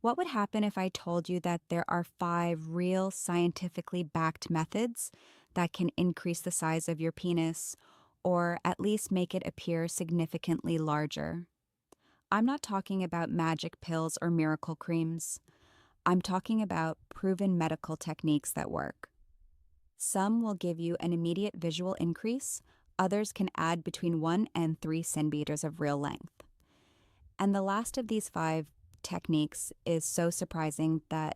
What would happen if I told you that there are 5 real scientifically backed methods that can increase the size of your penis, or at least make it appear significantly larger? I'm not talking about magic pills or miracle creams. I'm talking about proven medical techniques that work. Some will give you an immediate visual increase, others can add between 1 and 3 centimeters of real length. And the last of these 5 techniques is so surprising that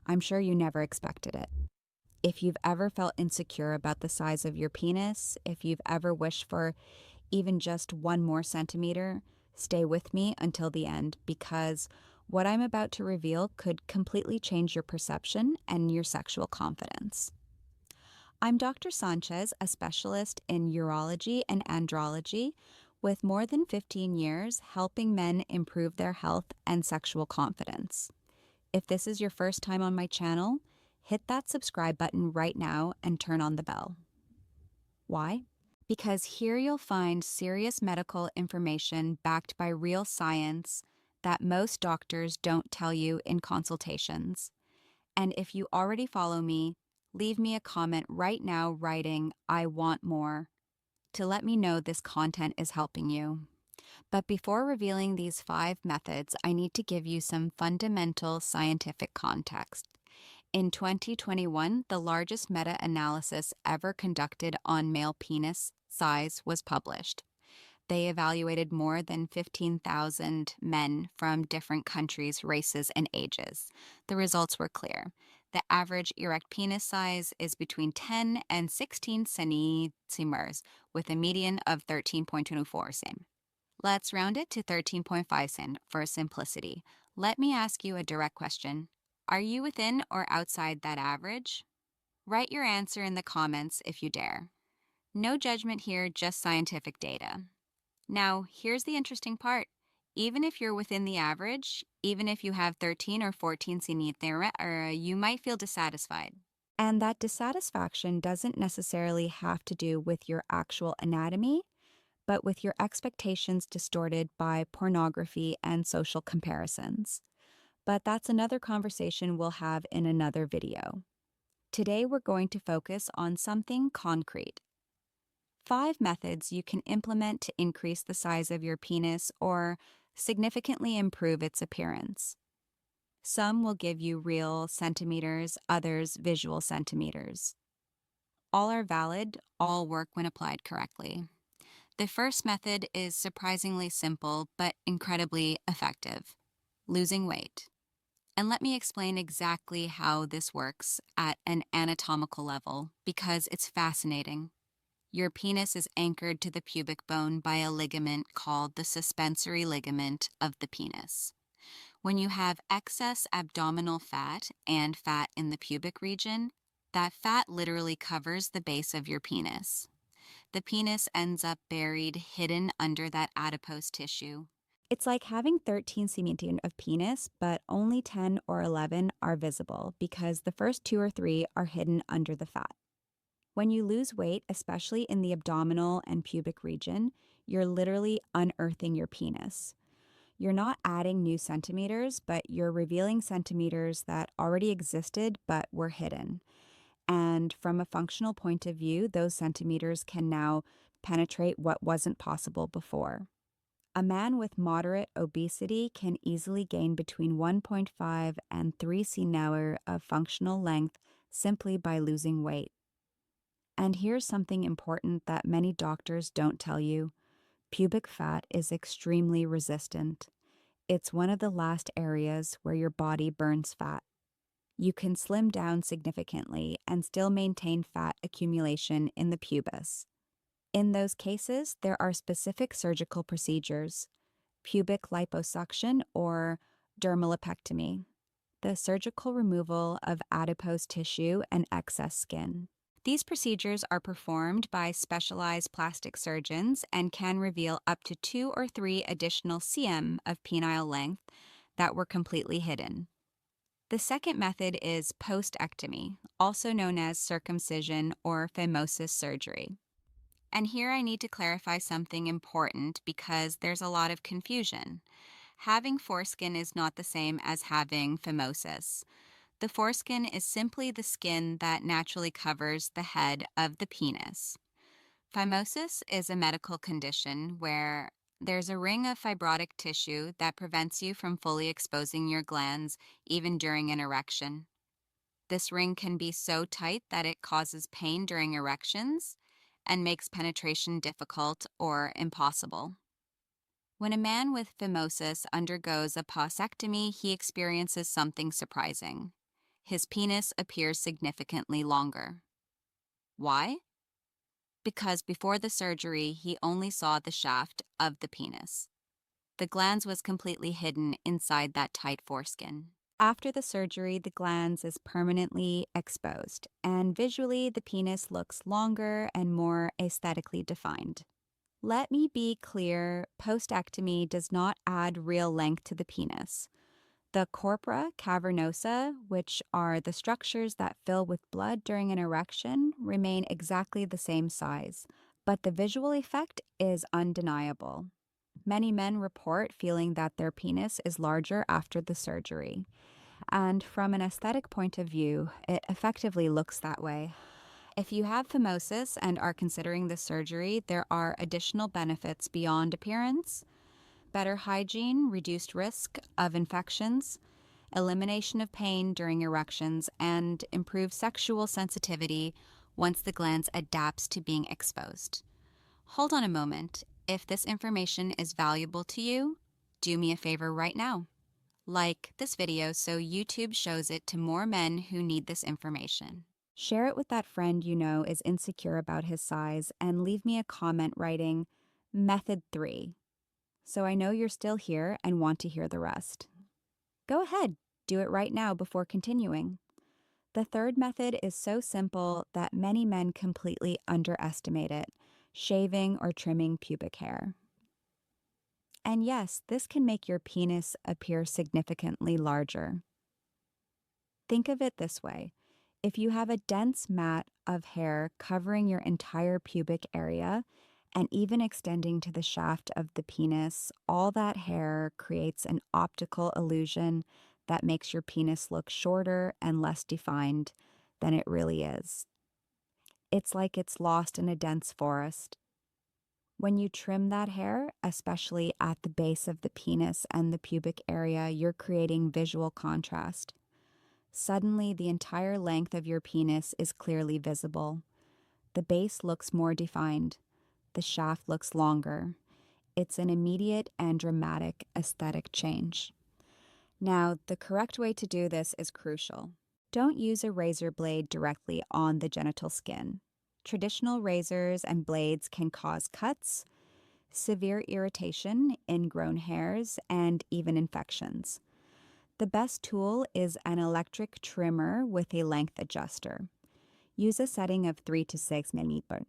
I'm sure you never expected it. If you've ever felt insecure about the size of your penis, if you've ever wished for even just 1 more centimeter, stay with me until the end because what I'm about to reveal could completely change your perception and your sexual confidence. I'm Dr. Sánchez, a specialist in urology and andrology, with more than 15 years helping men improve their health and sexual confidence. If this is your first time on my channel, hit that subscribe button right now and turn on the bell. Why? Because here you'll find serious medical information backed by real science that most doctors don't tell you in consultations. And if you already follow me, leave me a comment right now writing, "I want more," to let me know this content is helping you. But before revealing these 5 methods, I need to give you some fundamental scientific context. In 2021, the largest meta-analysis ever conducted on male penis size was published. They evaluated more than 15,000 men from different countries, races, and ages. The results were clear. The average erect penis size is between 10 and 16 centimeters, with a median of 13.24 cm. Let's round it to 13.5 cm for simplicity. Let me ask you a direct question. Are you within or outside that average? Write your answer in the comments if you dare. No judgment here, just scientific data. Now, here's the interesting part. Even if you're within the average, even if you have 13 or 14 centimeters, you might feel dissatisfied. And that dissatisfaction doesn't necessarily have to do with your actual anatomy, but with your expectations distorted by pornography and social comparisons. But that's another conversation we'll have in another video. Today we're going to focus on something concrete. 5 methods you can implement to increase the size of your penis or significantly improve its appearance. Some will give you real centimeters, others visual centimeters. All are valid, all work when applied correctly. The first method is surprisingly simple but incredibly effective: losing weight. And let me explain exactly how this works at an anatomical level because it's fascinating. Your penis is anchored to the pubic bone by a ligament called the suspensory ligament of the penis. When you have excess abdominal fat and fat in the pubic region, that fat literally covers the base of your penis. The penis ends up buried, hidden under that adipose tissue. It's like having 13 centimeters of penis, but only 10 or 11 are visible because the first 2 or 3 are hidden under the fat. When you lose weight, especially in the abdominal and pubic region, you're literally unearthing your penis. You're not adding new centimeters, but you're revealing centimeters that already existed but were hidden. And from a functional point of view, those centimeters can now penetrate what wasn't possible before. A man with moderate obesity can easily gain between 1.5 and 3 cm of functional length simply by losing weight. And here's something important that many doctors don't tell you. Pubic fat is extremely resistant. It's one of the last areas where your body burns fat. You can slim down significantly and still maintain fat accumulation in the pubis. In those cases, there are specific surgical procedures: pubic liposuction or dermalipectomy, the surgical removal of adipose tissue and excess skin. These procedures are performed by specialized plastic surgeons and can reveal up to 2 or 3 additional cm of penile length that were completely hidden. The second method is postectomy, also known as circumcision or phimosis surgery. And here I need to clarify something important because there's a lot of confusion. Having foreskin is not the same as having phimosis. The foreskin is simply the skin that naturally covers the head of the penis. Phimosis is a medical condition where there's a ring of fibrotic tissue that prevents you from fully exposing your glands even during an erection. This ring can be so tight that it causes pain during erections and makes penetration difficult or impossible. When a man with phimosis undergoes a postectomy, he experiences something surprising. His penis appears significantly longer. Why? Because before the surgery, he only saw the shaft of the penis. The glans was completely hidden inside that tight foreskin. After the surgery, the glans is permanently exposed, and visually, the penis looks longer and more aesthetically defined. Let me be clear, postectomy does not add real length to the penis. The corpora cavernosa, which are the structures that fill with blood during an erection, remain exactly the same size, but the visual effect is undeniable. Many men report feeling that their penis is larger after the surgery. And from an aesthetic point of view, it effectively looks that way. If you have phimosis and are considering the surgery, there are additional benefits beyond appearance: better hygiene, reduced risk of infections, elimination of pain during erections, and improved sexual sensitivity once the glans adapts to being exposed. Hold on a moment. If this information is valuable to you, do me a favor right now. Like this video so YouTube shows it to more men who need this information. Share it with that friend you know is insecure about his size, and leave me a comment writing Method 3, so I know you're still here and want to hear the rest. Go ahead, do it right now before continuing. The third method is so simple that many men completely underestimate it: shaving or trimming pubic hair. And yes, this can make your penis appear significantly larger. Think of it this way: if you have a dense mat of hair covering your entire pubic area and even extending to the shaft of the penis, all that hair creates an optical illusion that makes your penis look shorter and less defined than it really is. It's like it's lost in a dense forest. When you trim that hair, especially at the base of the penis and the pubic area, you're creating visual contrast. Suddenly, the entire length of your penis is clearly visible. The base looks more defined. The shaft looks longer. It's an immediate and dramatic aesthetic change. Now, the correct way to do this is crucial. Don't use a razor blade directly on the genital skin. Traditional razors and blades can cause cuts, severe irritation, ingrown hairs, and even infections. The best tool is an electric trimmer with a length adjuster. Use a setting of 3 to 6 millimeters,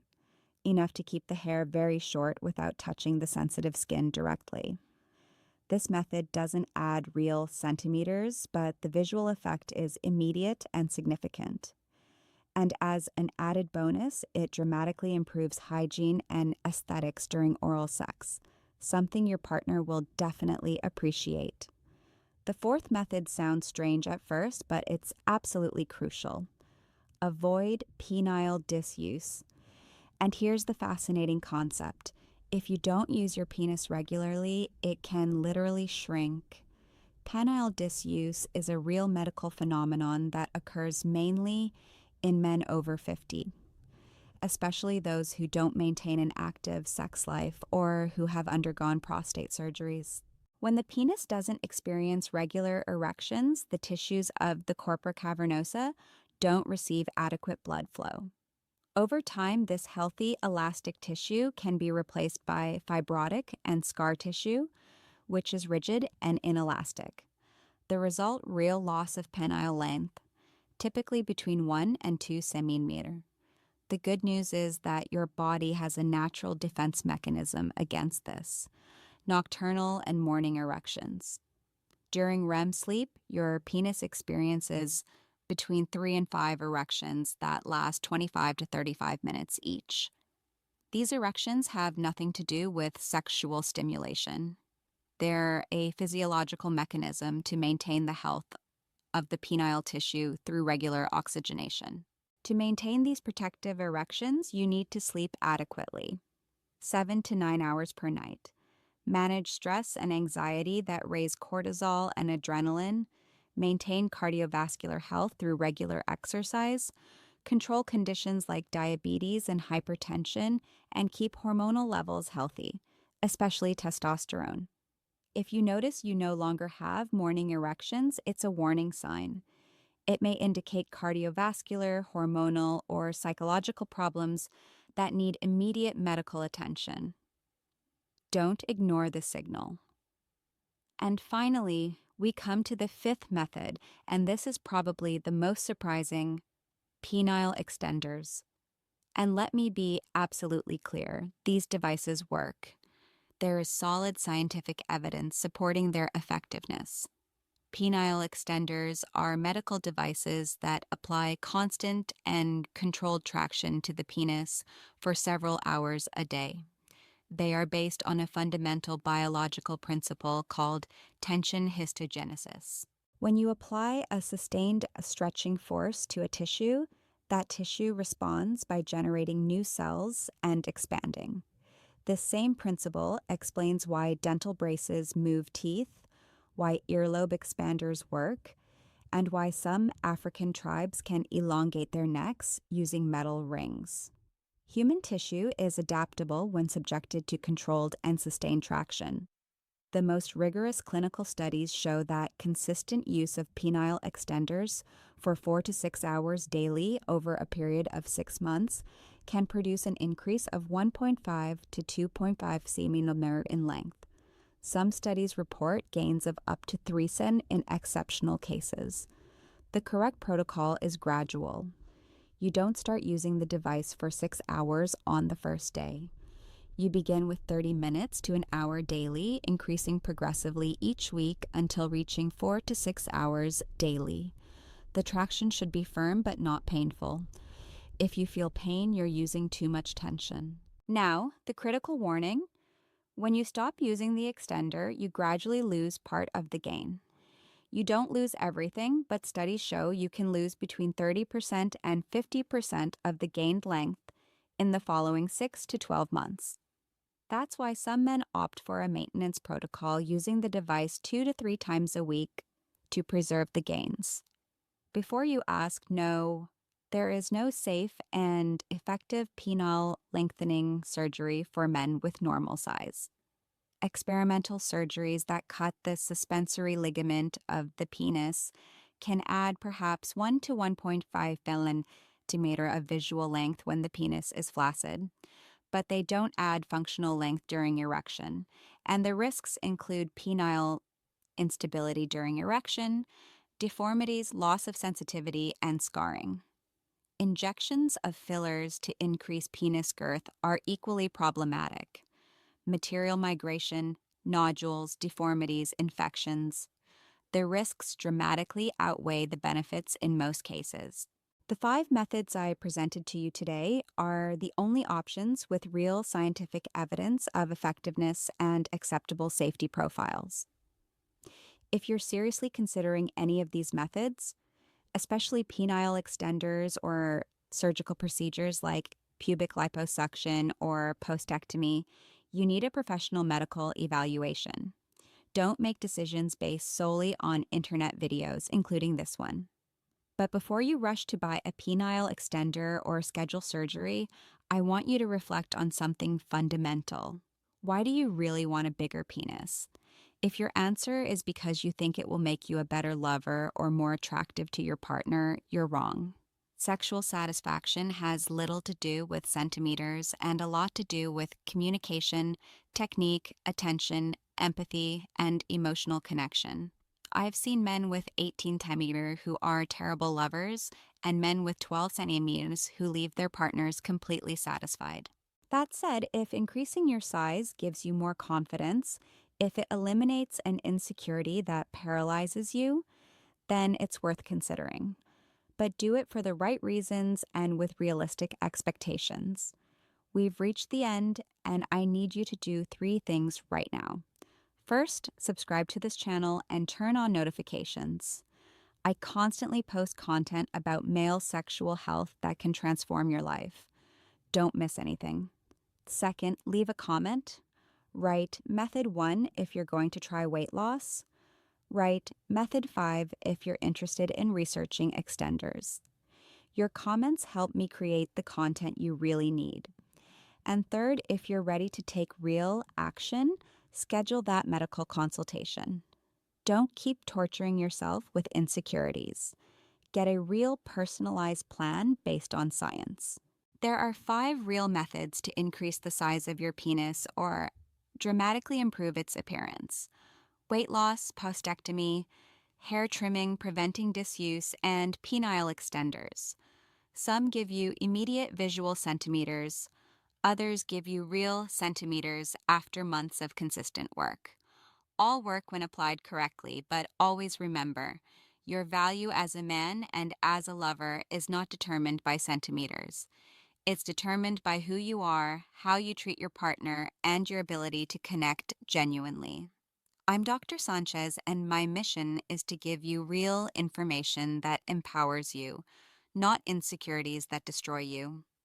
enough to keep the hair very short without touching the sensitive skin directly. This method doesn't add real centimeters, but the visual effect is immediate and significant. And as an added bonus, it dramatically improves hygiene and aesthetics during oral sex, something your partner will definitely appreciate. The fourth method sounds strange at first, but it's absolutely crucial. Avoid penile disuse. And here's the fascinating concept: if you don't use your penis regularly, it can literally shrink. Penile disuse is a real medical phenomenon that occurs mainly in men over 50, especially those who don't maintain an active sex life or who have undergone prostate surgeries. When the penis doesn't experience regular erections, the tissues of the corpora cavernosa don't receive adequate blood flow. Over time, this healthy, elastic tissue can be replaced by fibrotic and scar tissue, which is rigid and inelastic. The result: real loss of penile length, typically between 1 and 2 centimeters. The good news is that your body has a natural defense mechanism against this: nocturnal and morning erections. During REM sleep, your penis experiences between 3 and 5 erections that last 25 to 35 minutes each. These erections have nothing to do with sexual stimulation. They're a physiological mechanism to maintain the health of the penile tissue through regular oxygenation. To maintain these protective erections, you need to sleep adequately, 7 to 9 hours per night. Manage stress and anxiety that raise cortisol and adrenaline. Maintain cardiovascular health through regular exercise. Control conditions like diabetes and hypertension, and keep hormonal levels healthy, especially testosterone. If you notice you no longer have morning erections, it's a warning sign. It may indicate cardiovascular, hormonal, or psychological problems that need immediate medical attention. Don't ignore the signal. And finally, we come to the fifth method, and this is probably the most surprising: penile extenders. And let me be absolutely clear, these devices work. There is solid scientific evidence supporting their effectiveness. Penile extenders are medical devices that apply constant and controlled traction to the penis for several hours a day. They are based on a fundamental biological principle called tension histogenesis. When you apply a sustained stretching force to a tissue, that tissue responds by generating new cells and expanding. This same principle explains why dental braces move teeth, why earlobe expanders work, and why some African tribes can elongate their necks using metal rings. Human tissue is adaptable when subjected to controlled and sustained traction. The most rigorous clinical studies show that consistent use of penile extenders for 4 to 6 hours daily over a period of 6 months can produce an increase of 1.5 to 2.5 cm in length. Some studies report gains of up to 3 cm in exceptional cases. The correct protocol is gradual. You don't start using the device for 6 hours on the first day. You begin with 30 minutes to an hour daily, increasing progressively each week until reaching 4 to 6 hours daily. The traction should be firm but not painful. If you feel pain, you're using too much tension. Now, the critical warning: when you stop using the extender, you gradually lose part of the gain. You don't lose everything, but studies show you can lose between 30% and 50% of the gained length in the following 6 to 12 months. That's why some men opt for a maintenance protocol using the device 2 to 3 times a week to preserve the gains. Before you ask, no, there is no safe and effective penile lengthening surgery for men with normal size. Experimental surgeries that cut the suspensory ligament of the penis can add perhaps 1 to 1.5 millimeter of visual length when the penis is flaccid, but they don't add functional length during erection, and the risks include penile instability during erection, deformities, loss of sensitivity, and scarring. Injections of fillers to increase penis girth are equally problematic. Material migration, nodules, deformities, infections. The risks dramatically outweigh the benefits in most cases. The 5 methods I presented to you today are the only options with real scientific evidence of effectiveness and acceptable safety profiles. If you're seriously considering any of these methods, especially penile extenders or surgical procedures like pubic liposuction or postectomy, you need a professional medical evaluation. Don't make decisions based solely on internet videos, including this one. But before you rush to buy a penile extender or schedule surgery, I want you to reflect on something fundamental. Why do you really want a bigger penis? If your answer is because you think it will make you a better lover or more attractive to your partner, you're wrong. Sexual satisfaction has little to do with centimeters and a lot to do with communication, technique, attention, empathy, and emotional connection. I've seen men with 18 centimeter who are terrible lovers and men with 12 centimeters who leave their partners completely satisfied. That said, if increasing your size gives you more confidence, if it eliminates an insecurity that paralyzes you, then it's worth considering. But do it for the right reasons and with realistic expectations. We've reached the end, and I need you to do 3 things right now. First, subscribe to this channel and turn on notifications. I constantly post content about male sexual health that can transform your life. Don't miss anything. Second, leave a comment. Write Method 1 if you're going to try weight loss. Write Method 5 if you're interested in researching extenders. Your comments help me create the content you really need. And third, if you're ready to take real action, schedule that medical consultation. Don't keep torturing yourself with insecurities. Get a real personalized plan based on science. There are 5 real methods to increase the size of your penis or dramatically improve its appearance: weight loss, postectomy, hair trimming preventing disuse, and penile extenders. Some give you immediate visual centimeters, others give you real centimeters after months of consistent work. All work when applied correctly, but always remember, your value as a man and as a lover is not determined by centimeters. It's determined by who you are, how you treat your partner, and your ability to connect genuinely. I'm Dr. Sánchez, and my mission is to give you real information that empowers you, not insecurities that destroy you.